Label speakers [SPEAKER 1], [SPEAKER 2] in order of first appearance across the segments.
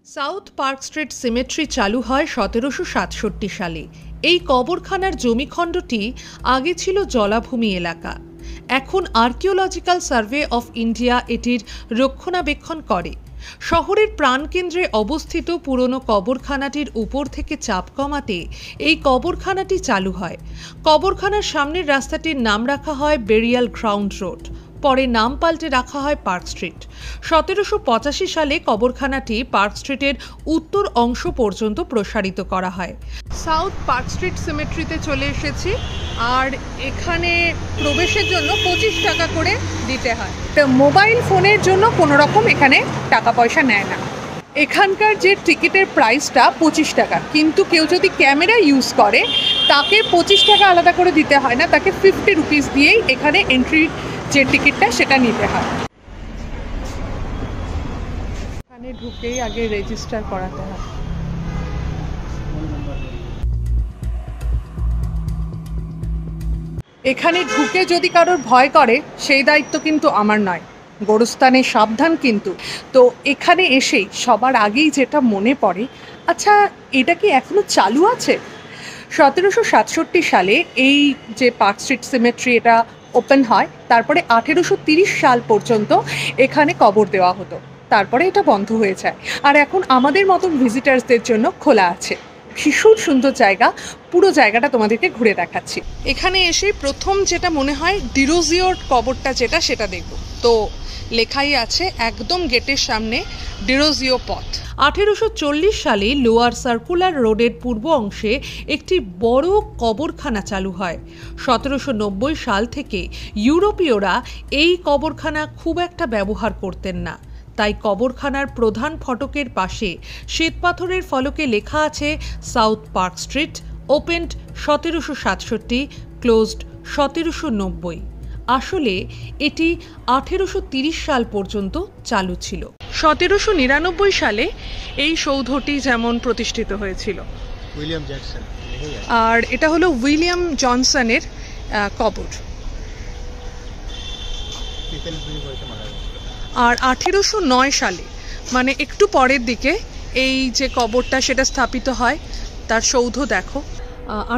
[SPEAKER 1] South park street symmetry চালু হয় ১৭৬৭ সালে। এই কবরখানার জমিখণ্ডটি আগে ছিল জলাভূমি এলাকা। এখন আর্কিওলজিক্যাল সার্ভে অফ ইন্ডিয়া এটির রক্ষণাবেক্ষণ করে। শহরের প্রাণকেন্দ্রে অবস্থিত পুরনো কবরখানাটির উপর থেকে চাপ কমাতে এই কবরখানাটি চালু হয়। কবরখানার সামনের রাস্তাটির নাম রাখা হয় বেরিয়াল গ্রাউন্ড রোড, পরে নাম পাল্টে রাখা হয় পার্ক স্ট্রিট। ১৭৮৫ সালে কবরখানাটি পার্ক স্ট্রিটের উত্তর অংশ পর্যন্ত প্রসারিত করা হয়। সাউথ পার্ক স্ট্রিট সিমেট্রিতে চলে এসেছি, আর এখানে প্রবেশের জন্য ২৫ টাকা করে দিতে হয়। মোবাইল ফোনের জন্য কোনো রকম এখানে টাকা পয়সা নেয় না। এখানকার যে টিকিটের প্রাইসটা ২৫ টাকা, কিন্তু কেউ যদি ক্যামেরা ইউজ করে তাকে ২৫ টাকা আলাদা করে দিতে হয় না, তাকে 50 রুপিস দিয়েই এখানে এন্ট্রি যে টিকিটটা সেটা নিতে হয়। এখানে ঢুকেই আগে রেজিস্টার করাতে হয়। এখানে ঢুকে যদি কারোর ভয় করে সেই দায়িত্ব কিন্তু আমার নয়, গোরস্থানে সাবধান কিন্তু। তো এখানে এসেই সবার আগেই যেটা মনে পড়ে, আচ্ছা এটা কি এখনো চালু আছে? ১৭৬৭ সালে এই যে পার্ক স্ট্রিট সিমেট্রি এটা ওপেন হয়, তারপরে ১৮৩০ সাল পর্যন্ত এখানে কবর দেওয়া হতো, তারপরে এটা বন্ধ হয়ে যায়। আর এখন আমাদের মতন ভিজিটার্সদের জন্য খোলা আছে। ভীষণ সুন্দর জায়গা, পুরো জায়গাটা তোমাদেরকে ঘুরে দেখাচ্ছি। এখানে এসে প্রথম যেটা মনে হয় ডিরোজিওর কবরটা যেটা, সেটা দেখব। তো লেখাই আছে একদম গেটের সামনে ডিরোজিও পথ। ১৮৪০ সালে লোয়ার সার্কুলার রোডের পূর্ব অংশে একটি বড় কবরখানা চালু হয়। ১৭৯০ সাল থেকে ইউরোপীয়রা এই কবরখানা খুব একটা ব্যবহার করতেন না, তাই কবরখানার প্রধান ফটকের পাশে শ্বেতপাথরের ফলকে লেখা আছে south park street, opened ১৭৬৭, closed ১৭৯০। আসলে এটি ১৮৩০ সাল পর্যন্ত চালু ছিল। ১৭৯৯ সালে এই সৌধটি যেমন প্রতিষ্ঠিত হয়েছিল।
[SPEAKER 2] উইলিয়াম জ্যাকসন,
[SPEAKER 1] আর এটা হলো উইলিয়াম জনসনের কবর। আর ১৮০৯ সালে, মানে একটু পরের দিকে, এই যে কবরটা সেটা স্থাপিত হয়। তার সৌধ দেখো।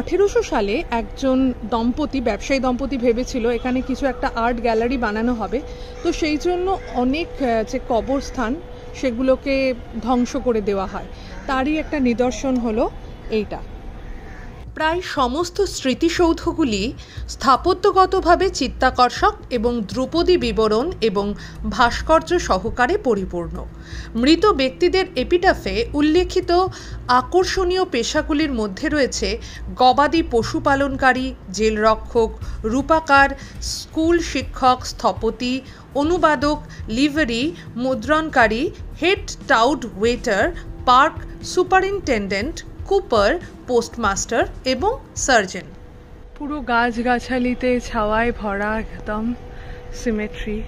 [SPEAKER 1] ১৮০০ সালে একজন দম্পতি, ব্যবসায়ী দম্পতি ভেবেছিল এখানে কিছু একটা আর্ট গ্যালারি বানানো হবে, তো সেই জন্য অনেক যে কবরস্থান সেগুলোকে ধ্বংস করে দেওয়া হয়। তারই একটা নিদর্শন হলো এইটা। প্রায় সমস্ত স্মৃতিসৌধগুলি স্থাপত্যগতভাবে চিত্তাকর্ষক এবং ধ্রুপদী বিবরণ এবং ভাস্কর্য সহকারে পরিপূর্ণ। মৃত ব্যক্তিদের এপিটাফে উল্লেখিত আকর্ষণীয় পেশাগুলির মধ্যে রয়েছে গবাদি পশুপালনকারী, জেলরক্ষক, রূপাকার, স্কুল শিক্ষক, স্থপতি, অনুবাদক, লিভারি, মুদ্রণকারী, হেড টাউড waiter, park superintendent, cooper, postmaster এবং সার্জন। পুরো গাছগাছালিতে ছাওয়ায় ভরা একদম সিমেট্রি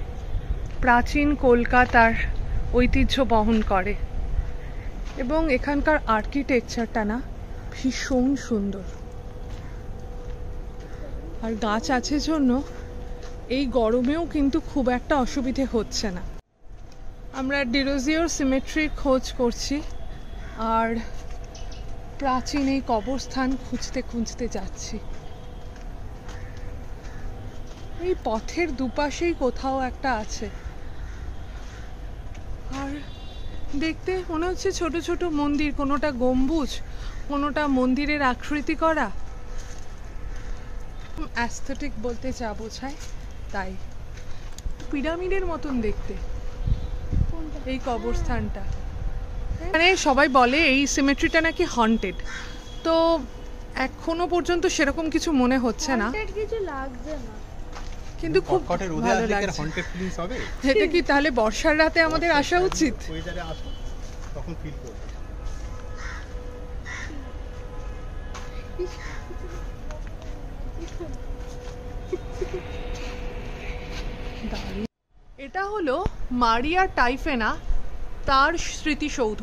[SPEAKER 1] প্রাচীন কলকাতার ঐতিহ্য বহন করে, এবং এখানকার আর্কিটেকচারটা না ভীষণ সুন্দর। আর গাছ আছে জন্য এই গরমেও কিন্তু খুব একটা অসুবিধে হচ্ছে না। আমরা ডিরোজিওর সিমেট্রির খোঁজ করছি, আর প্রাচীন এই কবরস্থান খুঁজতে খুঁজতে যাচ্ছি। এই পথের দুপাশেই কোথাও একটা আছে, আর দেখতে মনে হচ্ছে ছোট ছোট মন্দির, কোনোটা গম্বুজ, কোনোটা মন্দিরের আকৃতি করা। অ্যাস্থেটিক বলতে যা বোঝায় তাই। পিরামিডের মতন দেখতে এই কবরস্থানটা। মানে সবাই বলে এই সিমেট্রিটা নাকি হন্টেড, তো এখনো পর্যন্ত সেরকম কিছু মনে হচ্ছে না, কিন্তু খুব ভালো লাগছে। এটা কি তাহলে বর্ষার রাতে আমাদের আসা উচিত? এটা হলো মারিয়া টাইফেনা, তার স্মৃতিসৌধ।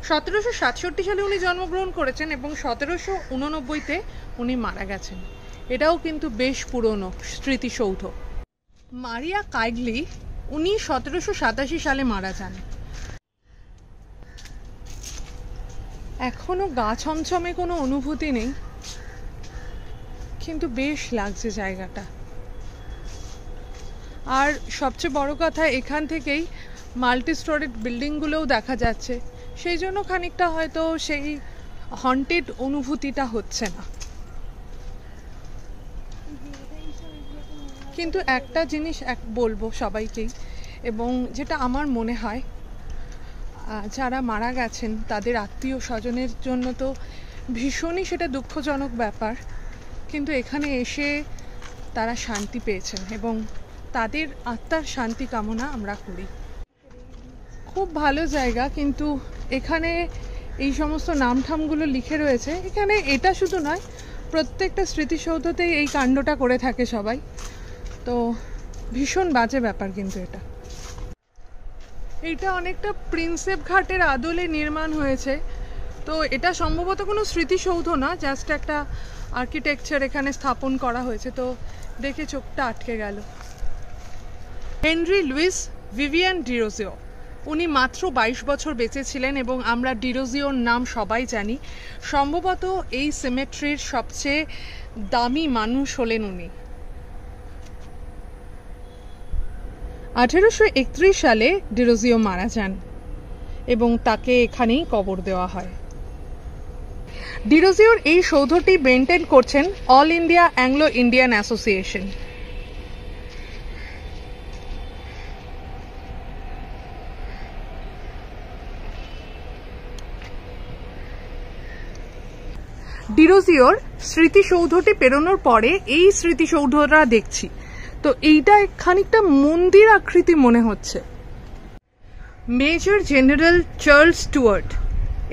[SPEAKER 1] ১৭৬৭ সালে উনি জন্মগ্রহণ করেছেন এবং ১৭৮৯-তে উনি মারা গেছেন। এটাও কিন্তু বেশ পুরনো স্মৃতিসৌধ। মারিয়া কাইগলি, উনি ১৭৮৭ সালে মারা যান। এখনো গা ছমছমে কোনো অনুভূতি নেই, কিন্তু বেশ লাগছে জায়গাটা। আর সবচেয়ে বড় কথা, এখান থেকেই মাল্টি স্টোরেড বিল্ডিংগুলোও দেখা যাচ্ছে, সেই জন্য খানিকটা হয়তো সেই হন্টেড অনুভূতিটা হচ্ছে না। কিন্তু একটা জিনিস বলবো সবাইকেই, এবং যেটা আমার মনে হয়, যারা মারা গেছেন তাদের আত্মীয় স্বজনের জন্য তো ভীষণই সেটা দুঃখজনক ব্যাপার, কিন্তু এখানে এসে তারা শান্তি পেয়েছেন এবং তাদের আত্মার শান্তি কামনা আমরা করি। খুব ভালো জায়গা, কিন্তু এখানে এই সমস্ত নামঠামগুলো লিখে রয়েছে। এখানে এটা শুধু নয়, প্রত্যেকটা স্মৃতিসৌধতেই এই কাণ্ডটা করে থাকে সবাই, তো ভীষণ বাজে ব্যাপার। কিন্তু এটা অনেকটা প্রিন্সেপ ঘাটের আদলে নির্মাণ হয়েছে, তো এটা সম্ভবত কোনো স্মৃতিসৌধ না, জাস্ট একটা আর্কিটেকচার এখানে স্থাপন করা হয়েছে। তো দেখে চোখটা আটকে গেল। হেনরি লুইস ভিভিয়ান ডিরোজিও, উনি মাত্র 22 বছর বেঁচে ছিলেন এবং আমরা ডিরোজিওর নাম সবাই জানি। সম্ভবত এই সিমেট্রির সবচেয়ে দামি মানুষ হলেন উনি। 1831 সালে ডিরোজিও মারা যান এবং তাকে এখানেই কবর দেওয়া হয়। ডিরোজিওর এই সৌধটি মেইনটেইন করছেন all India Anglo Indian association. ডিরোজিওর স্মৃতিসৌধটি পেরোনোর পরে এই স্মৃতিসৌধটা দেখছি, তো এইটা খানিকটা মন্দির আকৃতি মনে হচ্ছে। মেজর জেনারেল চার্লস স্টুয়ার্ট,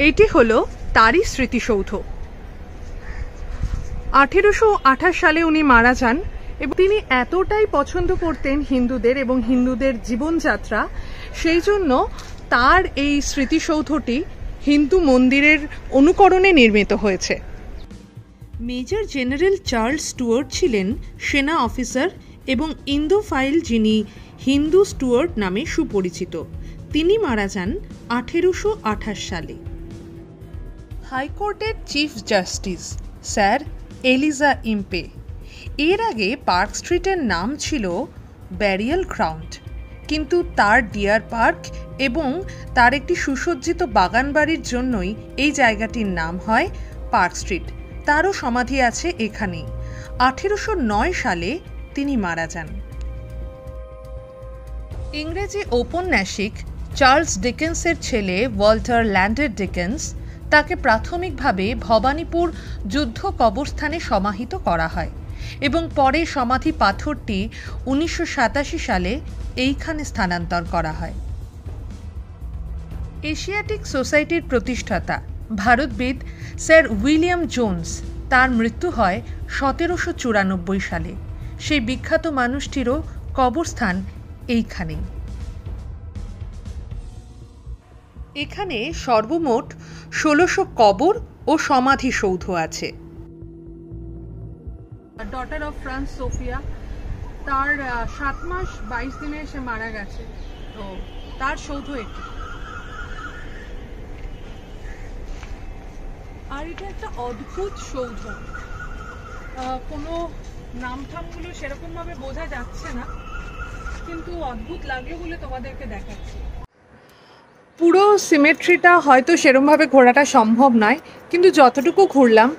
[SPEAKER 1] এটি হলো তারই স্মৃতিসৌধ। 1828 সালে উনি মারা যান এবং তিনি এতটাই পছন্দ করতেন হিন্দুদের এবং হিন্দুদের জীবনযাত্রা, সেই জন্য তার এই স্মৃতিসৌধটি হিন্দু মন্দিরের অনুকরণে নির্মিত হয়েছে। মেজর জেনারেল চার্লস স্টুয়ার্ট ছিলেন সেনা অফিসার এবং ইন্দোফাইল, যিনি হিন্দু স্টুয়ার্ট নামে সুপরিচিত। তিনি মারা যান 1828 সালে। হাইকোর্টের chief justice sir Eliza Impey. এর আগে পার্ক স্ট্রিটের নাম ছিল ব্যারিয়াল গ্রাউন্ড, কিন্তু তার ডিয়ার পার্ক এবং তার একটি সুসজ্জিত বাগান বাড়ির জন্যই এই জায়গাটির নাম হয় পার্ক স্ট্রিট। তারও সমাধি আছে এখানেই। 1809 সালে তিনি মারা যান। ইংরেজি ঔপন্যাসিক চার্লস ডিকেন্সের ছেলে ওয়াল্টার ল্যান্ডের ডিকেন্স, তাকে প্রাথমিকভাবে ভবানীপুর যুদ্ধ কবরস্থানে সমাহিত করা হয় এবং পরে সমাধি পাথরটি 1987 সালে এইখানে স্থানান্তর করা হয়। এশিয়াটিক সোসাইটির প্রতিষ্ঠাতা ভারতবিদ স্যার উইলিয়াম জোন্স, তার মৃত্যু হয় 1794 সালে। সেই বিখ্যাত মানুষটিরও কবরস্থান এইখানেই। এখানে সর্বমোট 1600 কবর ও সমাধিসৌধ আছে। ডটার অফ ফ্রান্স সোফিয়া, তার 7 মাস 22 দিনে সে মারা গেছে, তো তার সৌধ এটি। আর এটা একটা অদ্ভুত সৌধ, কোনো নামঠামগুলো সেরকম ভাবে বোঝা যাচ্ছে না, কিন্তু অদ্ভুত লাগলো বলে তোমাদেরকে দেখাচ্ছি। পুরো সিমেট্রিটা হয়তো সেরমভাবে ঘোরাটা সম্ভব নয়, কিন্তু যতটুকু ঘুরলাম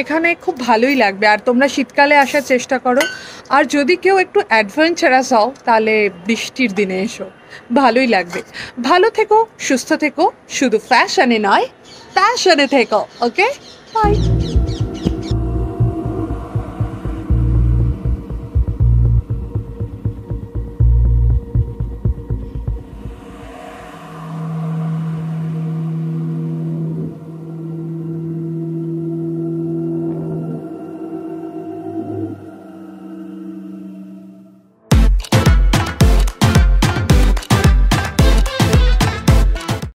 [SPEAKER 1] এখানে খুব ভালোই লাগবে। আর তোমরা শীতকালে আসার চেষ্টা করো, আর যদি কেউ একটু অ্যাডভেঞ্চারাস হও তাহলে বৃষ্টির দিনে এসো, ভালোই লাগবে। ভালো থেকো, সুস্থ থেকো, শুধু ফ্যাশনে নয় প্যাশনে থেকো। ওকে, বাই।